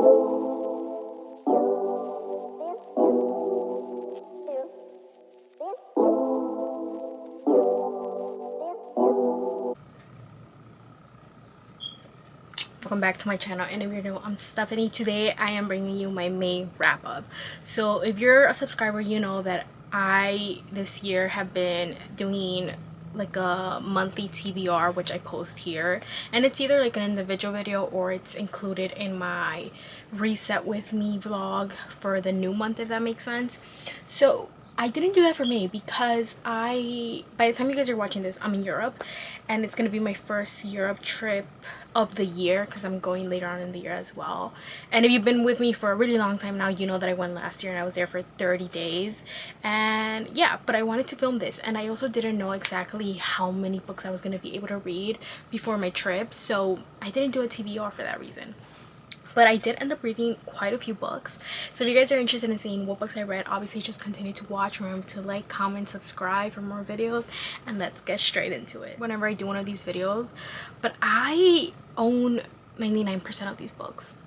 Welcome back to my channel, and if you're new, I'm Stephanie. Today I am bringing you my May wrap up. So if you're a subscriber, you know that I this year have been doing like a monthly TBR, which I post here, and it's either like an individual video or it's included in my reset with me vlog for the new month, if that makes sense. So I didn't do that for May because by the time you guys are watching this, I'm in Europe, and it's gonna be my first Europe trip of the year because I'm going later on in the year as well. And if you've been with me for a really long time now, you know that I went last year and I was there for 30 days. And yeah, but I wanted to film this, and I also didn't know exactly how many books I was going to be able to read before my trip, so I didn't do a TBR for that reason. But I did end up reading quite a few books. So if you guys are interested in seeing what books I read, obviously just continue to watch. Remember to like, comment, subscribe for more videos, and let's get straight into it whenever I do one of these videos. But I own 99% of these books.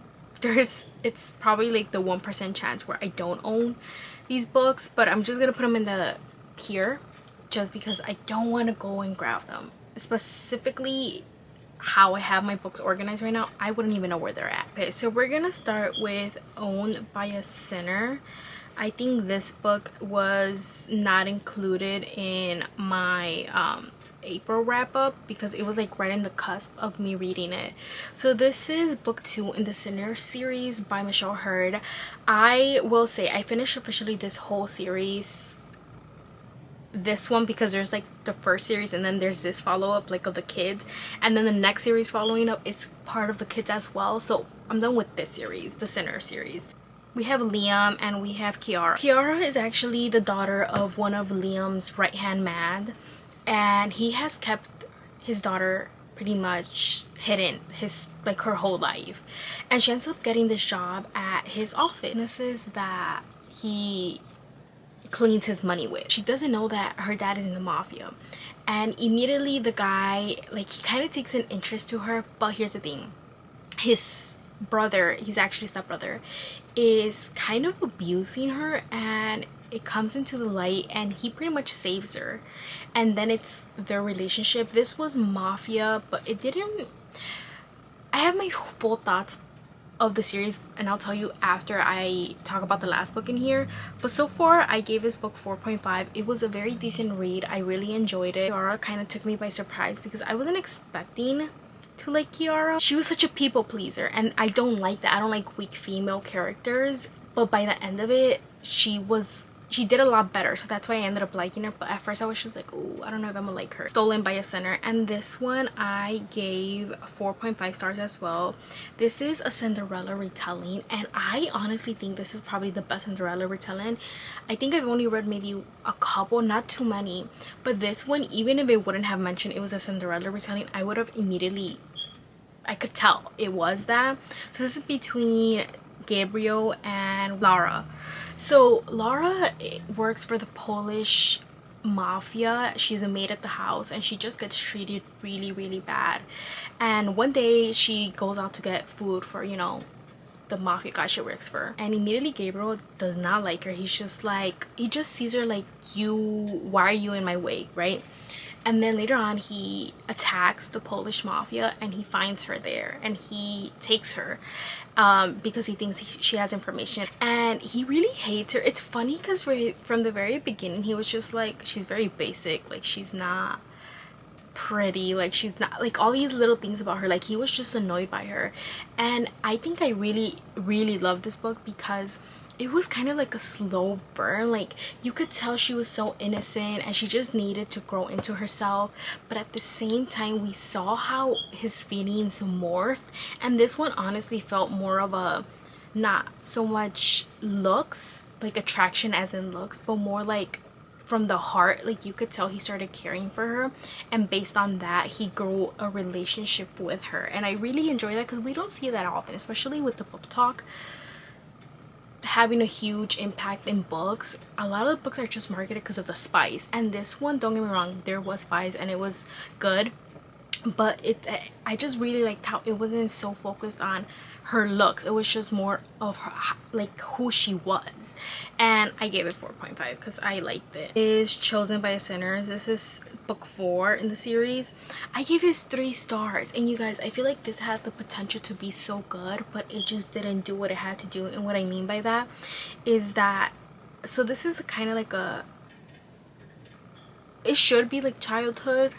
It's probably like the 1% chance where I don't own these books, but I'm just gonna put them in the here just because I don't want to go and grab them. Specifically how I have my books organized right now, I wouldn't even know where they're at. Okay, so we're gonna start with Owned by a Sinner. I think this book was not included in my April wrap up because it was like right in the cusp of me reading it. So this is book 2 in the Sinner series by Michelle Hurd. I will say I finished officially this whole series, this one, because there's like the first series and then there's this follow-up like of the kids, and then the next series following up is part of the kids as well. So I'm done with this series, the Sinner series. We have Liam and we have Kiara. Kiara is actually the daughter of one of Liam's right-hand man, and he has kept his daughter pretty much hidden her whole life, and she ends up getting this job at his office. This is that he cleans his money with. She doesn't know that her dad is in the mafia, and immediately the guy, like, he kind of takes an interest to her. But here's the thing, his brother, he's actually stepbrother, is kind of abusing her, and it comes into the light and he pretty much saves her, and then it's their relationship. This was mafia, but it didn't. I have my full thoughts of the series and I'll tell you after I talk about the last book in here, but so far I gave this book 4.5. It was a very decent read. I really enjoyed it. Kiara kind of took me by surprise because I wasn't expecting to like Kiara. She was such a people pleaser, and I don't like that. I don't like weak female characters, but by the end of it she did a lot better, so that's why I ended up liking her. But at first I was just like, oh, I don't know if I'm gonna like her. Stolen by a Sinner, and this one I gave 4.5 stars as well. This is a Cinderella retelling, and I honestly think this is probably the best Cinderella retelling. I think I've only read maybe a couple, not too many, but this one, even if it wouldn't have mentioned it was a Cinderella retelling, I would have immediately, I could tell it was that. So this is between Gabriel and Laura. So Laura works for the Polish mafia. She's a maid at the house, and she just gets treated really bad. And one day she goes out to get food for, you know, the mafia guy she works for, and immediately Gabriel does not like her. He's just like, he just sees her like, why are you in my way, right? And then later on he attacks the Polish mafia and he finds her there and he takes her because he thinks she has information, and he really hates her. It's funny because from the very beginning he was just like, she's very basic, like she's not pretty, like she's not, like all these little things about her, like he was just annoyed by her. And I think I really love this book because it was kind of like a slow burn. Like you could tell she was so innocent and she just needed to grow into herself, but at the same time we saw how his feelings morphed. And this one honestly felt more of a, not so much looks, like attraction as in looks, but more like from the heart. Like you could tell he started caring for her, and based on that he grew a relationship with her. And I really enjoy that because we don't see that often, especially with the Booktalk having a huge impact in books. A lot of the books are just marketed because of the spice, and this one, don't get me wrong, there was spice and it was good, but I just really liked how it wasn't so focused on her looks. It was just more of her, like who she was. And I gave it 4.5 because I liked it. It is Chosen by Sinners. This is book 4 in the series. I gave this 3 stars, and you guys, I feel like this had the potential to be so good, but it just didn't do what it had to do. And what I mean by that is that, so this is kind of like a, it should be like childhood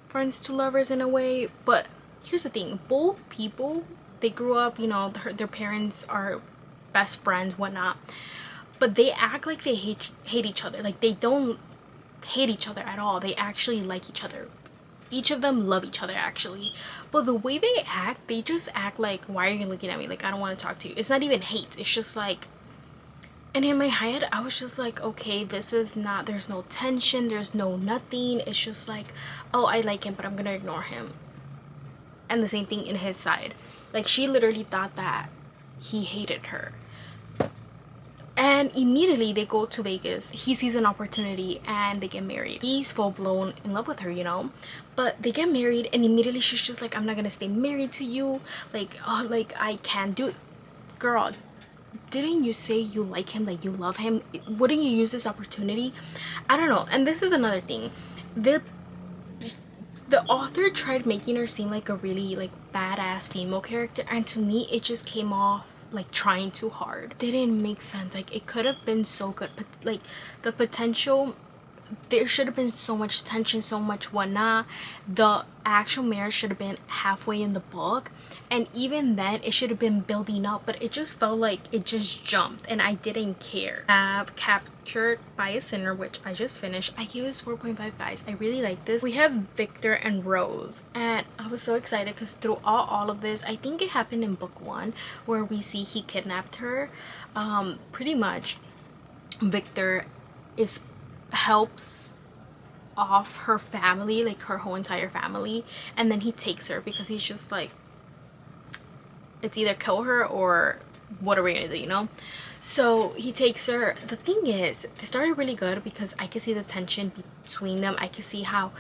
friends to lovers in a way, but here's the thing, both people, they grew up, you know, their parents are best friends, whatnot, but they act like they hate each other. Like, they don't hate each other at all. They actually like each other. Each of them love each other, actually, but the way they act, they just act like, why are you looking at me? Like, I don't want to talk to you. It's not even hate, it's just like, and in my head I was just like, okay, this is not, there's no tension, there's no nothing. It's just like, oh, I like him, but I'm gonna ignore him. And the same thing in his side. Like, she literally thought that he hated her. And immediately they go to Vegas. He sees an opportunity and they get married. He's full-blown in love with her, you know, but they get married, and immediately she's just like, I'm not gonna stay married to you. Like, oh, like, I can't do it. Girl, didn't you say you like him, that you love him? Wouldn't you use this opportunity? I don't know. And this is another thing, the author tried making her seem like a really like badass female character, and to me it just came off like trying too hard. It didn't make sense. Like, it could have been so good, but like the potential, there should have been so much tension, so much whatnot. The actual marriage should have been halfway in the book, and even then it should have been building up, but it just felt like it just jumped, and I didn't care. Captured by a Sinner, which I just finished. I gave this 4.5, guys. I really like this. We have Victor and Rose, and I was so excited because throughout all of this, I think it happened in book 1 where we see he kidnapped her. Pretty much Victor helps off her family, like her whole entire family, and then he takes her because he's just like, it's either kill her or what are we gonna do, you know? So he takes her. The thing is, they started really good because I could see the tension between them. I could see how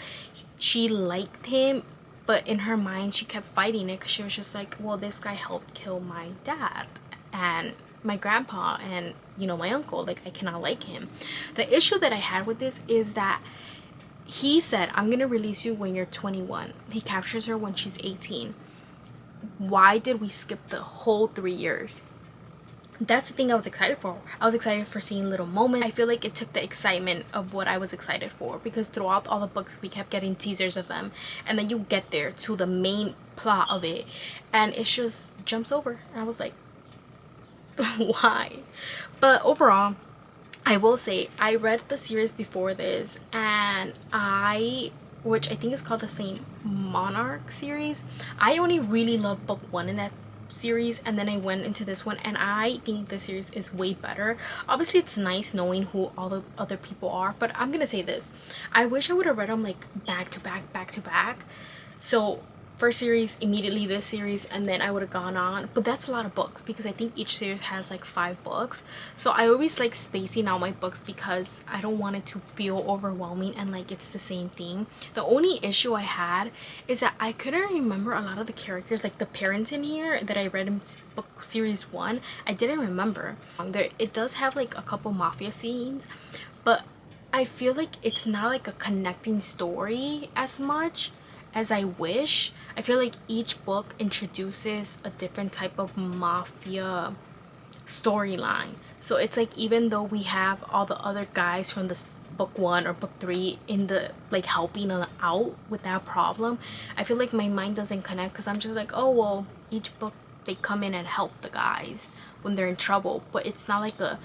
she liked him, but in her mind she kept fighting it because she was just like, well, this guy helped kill my dad and my grandpa and, you know, my uncle. Like, I cannot like him. The issue that I had with this is that he said, I'm gonna release you when you're 21. He captures her when she's 18. Why did we skip the whole 3 years? That's the thing I was excited for. I was excited for seeing little moments. I feel like it took the excitement of what I was excited for, because throughout all the books we kept getting teasers of them, and then you get there to the main plot of it and it just jumps over, and I was like, why? But overall, I will say, I read the series before this, and which I think is called the Saint Monarch series. I only really loved book 1 in that series, and then I went into this one, and I think this series is way better. Obviously it's nice knowing who all the other people are, but I'm gonna say this, I wish I would have read them like back to back. So first series, immediately this series, and then I would have gone on. But that's a lot of books because I think each series has like 5 books. So I always like spacing out my books because I don't want it to feel overwhelming and like it's the same thing. The only issue I had is that I couldn't remember a lot of the characters, like the parents in here that I read in book series 1. I didn't remember. It does have like a couple mafia scenes, but I feel like it's not like a connecting story as much as I wish. I feel like each book introduces a different type of mafia storyline. So it's like, even though we have all the other guys from this book 1 or book 3 in the like helping out with that problem, I feel like my mind doesn't connect because I'm just like, oh well, each book they come in and help the guys when they're in trouble, but it's not like a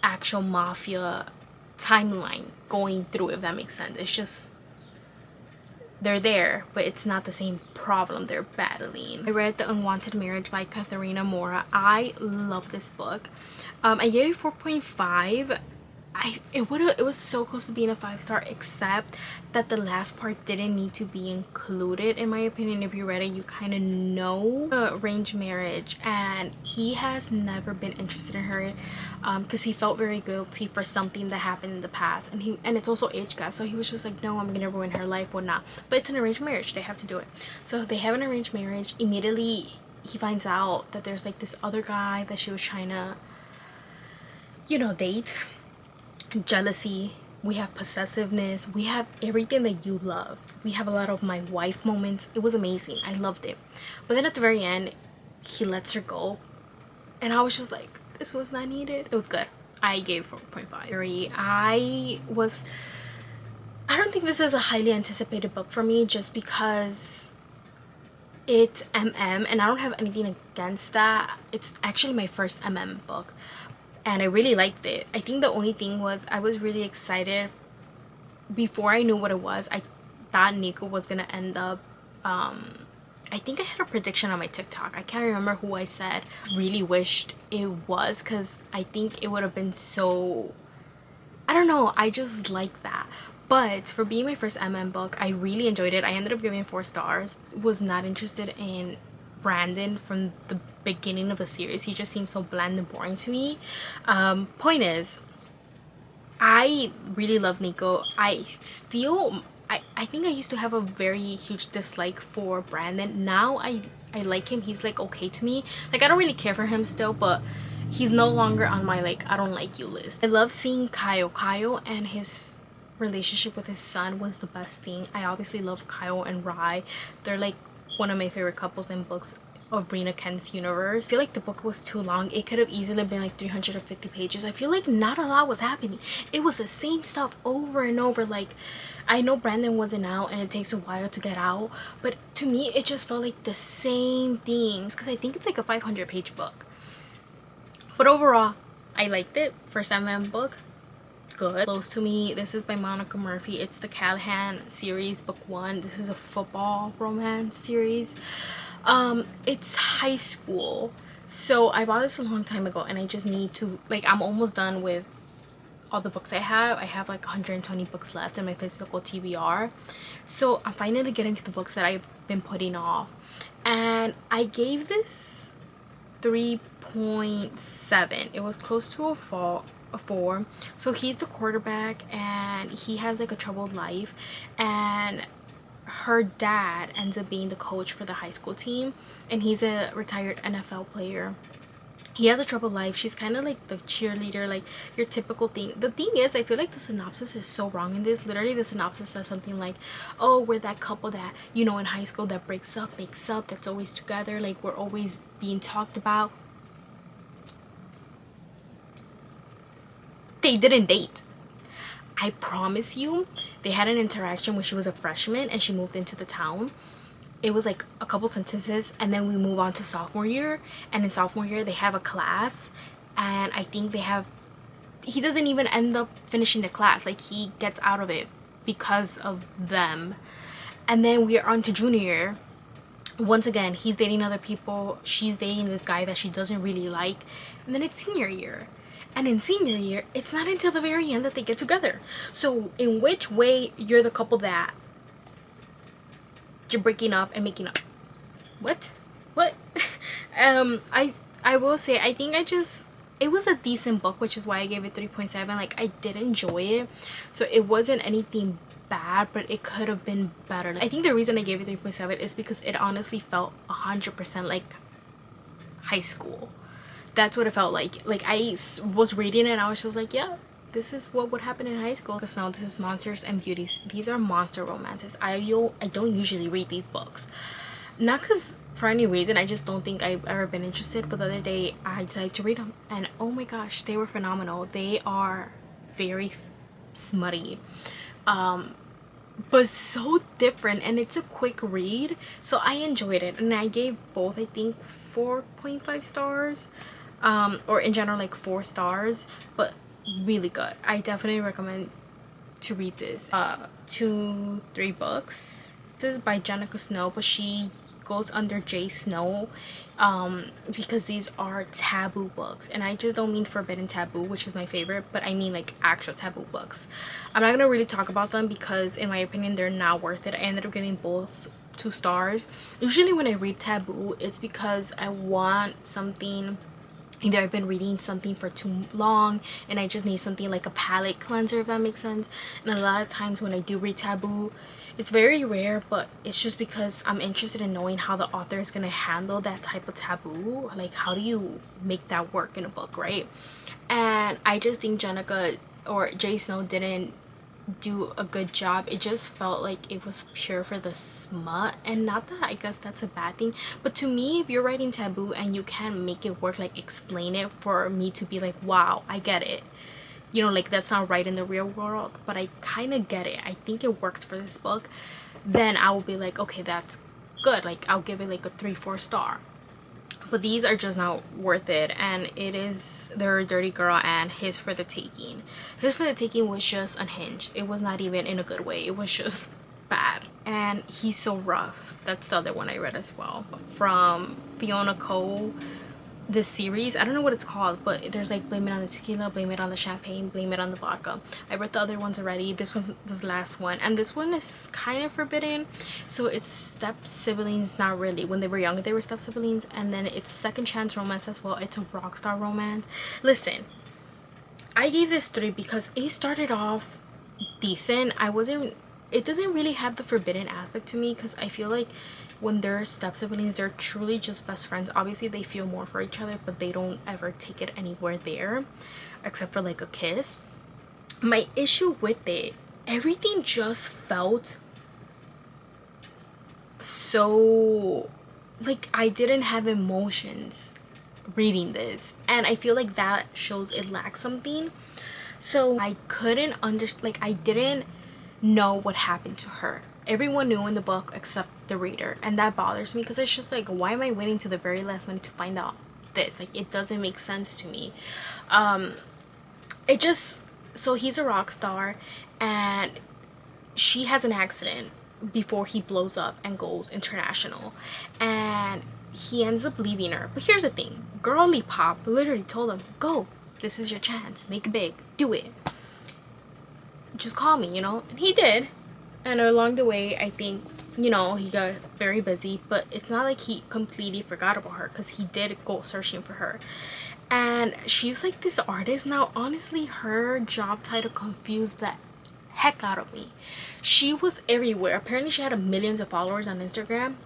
actual mafia timeline going through, if that makes sense. It's just they're there, but it's not the same problem they're battling. I read The Unwanted Marriage by Katharina Mora. I love this book. I gave it 4.5. It was so close to being a 5-star, except that the last part didn't need to be included, in my opinion. If you read it, you kind of know arranged marriage, and he has never been interested in her because he felt very guilty for something that happened in the past, and it's also age gap, so he was just like, no, I'm gonna ruin her life, whatnot. But it's an arranged marriage, they have to do it. So they have an arranged marriage. Immediately he finds out that there's like this other guy that she was trying to, you know, date. Jealousy, we have possessiveness, we have everything that you love. We have a lot of my wife moments. It was amazing. I loved it. But then at the very end, he lets her go, and I was just like, this was not needed. It was good. I gave 4.5. I don't think this is a highly anticipated book for me, just because it's MM, and I don't have anything against that. It's actually my first MM book, and I really liked it. I think the only thing was I was really excited. Before I knew what it was, I thought Nico was gonna end up, I think I had a prediction on my TikTok. I can't remember who I said. Really wished it was, because I think it would have been so, I don't know, I just like that. But for being my first MM book, I really enjoyed it. I ended up giving 4 stars. Was not interested in Brandon from the beginning of the series. He just seemed so bland and boring to me. Point is, I really love Nico. I think I used to have a very huge dislike for Brandon. Now I like him. He's like okay to me. Like I don't really care for him still, but he's no longer on my like I don't like you list. I love seeing Kyle and his relationship with his son was the best thing. I obviously love Kyle and Rai. They're like one of my favorite couples in books of Rena Kent's universe. I feel like the book was too long. It could have easily been like 350 pages. I feel like not a lot was happening. It was the same stuff over and over. Like I know Brandon wasn't out and it takes a while to get out, but to me it just felt like the same things, because I think it's like a 500-page book. But overall, I liked it. First MM book, good. Close to Me. This is by Monica Murphy. It's the Callahan series, book 1. This is a football romance series. It's high school, so I bought this a long time ago, and I just need to, like, I'm almost done with all the books I have like 120 books left in my physical TBR, so I'm finally getting to the books that I've been putting off, and I gave this 3.7. It was close to a 4. So he's the quarterback, and he has like a troubled life, and her dad ends up being the coach for the high school team, and he's a retired NFL player. He has a troubled life. She's kind of like the cheerleader, like your typical thing. The thing is, I feel like the synopsis is so wrong in this. Literally the synopsis says something like, oh, we're that couple that, you know, in high school that breaks up, makes up, that's always together, like we're always being talked about. They didn't date. I promise you, they had an interaction when she was a freshman and she moved into the town. It was like a couple sentences, and then we move on to sophomore year, and in sophomore year they have a class, and I think he doesn't even end up finishing the class. Like he gets out of it because of them. And then we are on to junior year. Once again, he's dating other people, she's dating this guy that she doesn't really like, and then it's senior year. And in senior year, it's not until the very end that they get together. So in which way you're the couple that you're breaking up and making up? What? I will say, I think it was a decent book, which is why I gave it 3.7. Like I did enjoy it, so it wasn't anything bad, but it could have been better. I think the reason I gave it 3.7 is because it honestly felt 100% like high school. That's what it felt like. Like I was reading it and I was just like, yeah, this is what would happen in high school. Because now this is Monsters and Beauties. These are monster romances. I don't usually read these books, not because for any reason, I just don't think I've ever been interested. But the other day I decided to read them, and oh my gosh, they were phenomenal. They are very smutty, but so different, and it's a quick read, so I enjoyed it. And I gave both, I think, 4.5 stars, or in general like 4 stars, but really good. I definitely recommend to read this. 2-3 books. This is by Jenica Snow, but she goes under J Snow, because these are taboo books, and I just don't mean forbidden taboo, which is my favorite, but I mean like actual taboo books. I'm not gonna really talk about them because in my opinion they're not worth it. I ended up giving both 2 stars. Usually when I read taboo, it's because I want something, either I've been reading something for too long and I just need something like a palate cleanser, if that makes sense. And a lot of times when I do read taboo, It's very rare, but it's just because I'm interested in knowing how the author is going to handle that type of taboo. Like, how do you make that work in a book, right? And I just think Jenica or Jay Snow didn't do a good job. It just felt like it was pure for the smut, and not that I guess that's a bad thing, but to me, if you're writing taboo and you can't make it work, like explain it for me to be like, wow, I get it, you know, like that's not right in the real world, but I kind of get it, I think it works for this book, then I will be like, okay, that's good, like I'll give it like a 3-4 star. But these are just not worth it, and it is their Dirty Girl and His for the Taking. His for the Taking was just unhinged. It was not even in a good way. It was just bad. And He's So Rough. That's the other one I read as well. From Fiona Cole. This series, I don't know what it's called, but there's like Blame It on the Tequila, Blame It on the Champagne, Blame It on the Vodka. I read the other ones already. This one was the last one, and this one is kind of forbidden. So it's step siblings, not really. When they were younger they were step siblings, and then it's second chance romance as well. It's a rock star romance. Listen, I gave this 3 because it started off decent. It doesn't really have the forbidden aspect to me, because I feel like when they're step siblings, they're truly just best friends. Obviously they feel more for each other, but they don't ever take it anywhere there except for like a kiss. My issue with it, everything just felt so like I didn't have emotions reading this, and I feel like that shows it lacks something. So I couldn't understand, like I didn't know what happened to her. Everyone knew in the book except the reader, and that bothers me, because it's just like, why am I waiting to the very last minute to find out this? Like, it doesn't make sense to me. It just, so he's a rock star, and she has an accident before he blows up and goes international, and he ends up leaving her. But here's the thing, Girly Pop literally told him, go, this is your chance, make it big, do it, just call me, you know. And he did, and along the way I think, you know, he got very busy, but it's not like he completely forgot about her, because he did go searching for her. And she's like this artist now. Honestly, her job title confused the heck out of me. She was everywhere. Apparently she had millions of followers on Instagram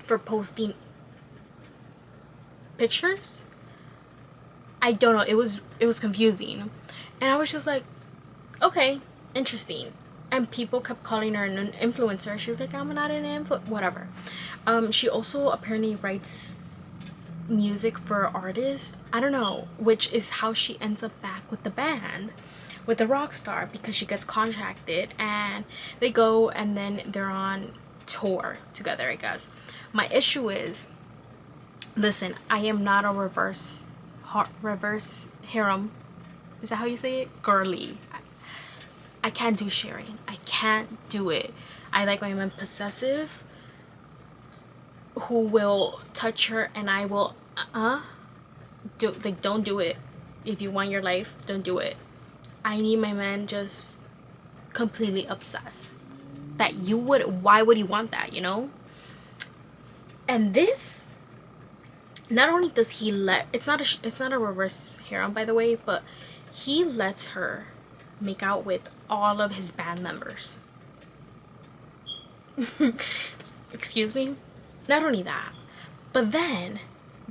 for posting pictures. I don't know, it was confusing, and I was just like, okay, interesting. And people kept calling her an influencer. She was like, I'm not an whatever. She also apparently writes music for artists, I don't know, which is how she ends up back with the band, with the rock star, because she gets contracted and they go and then they're on tour together, I guess. My issue is, listen, I am not a reverse harem, is that how you say it, girly. I can't do sharing. I can't do it. I like my man possessive, who will touch her and I will don't do it. If you want your life, don't do it. I need my man just completely obsessed. That you would, why would he want that, you know? And this, not only does he let, it's not a reverse harem, by the way, but he lets her make out with all of his band members. Excuse me. Not only that, but then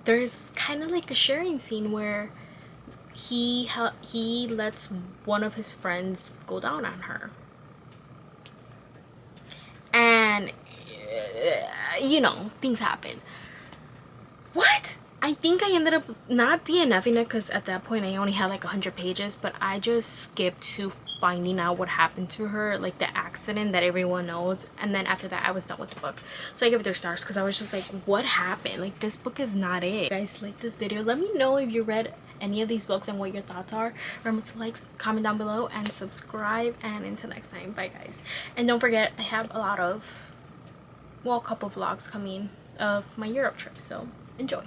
there's kind of like a sharing scene where he lets one of his friends go down on her, and you know, things happen. What? I think I ended up not DNFing it, because at that point I only had like 100 pages, but I just skipped to finding out what happened to her, like the accident that everyone knows, and then after that I was done with the book. So I gave it 3 stars, because I was just like, what happened? Like, this book is not it. If you guys like this video, let me know if you read any of these books and what your thoughts are. Remember to like, comment down below, and subscribe, and until next time, bye guys. And don't forget, I have a couple vlogs coming of my Europe trip, so enjoy.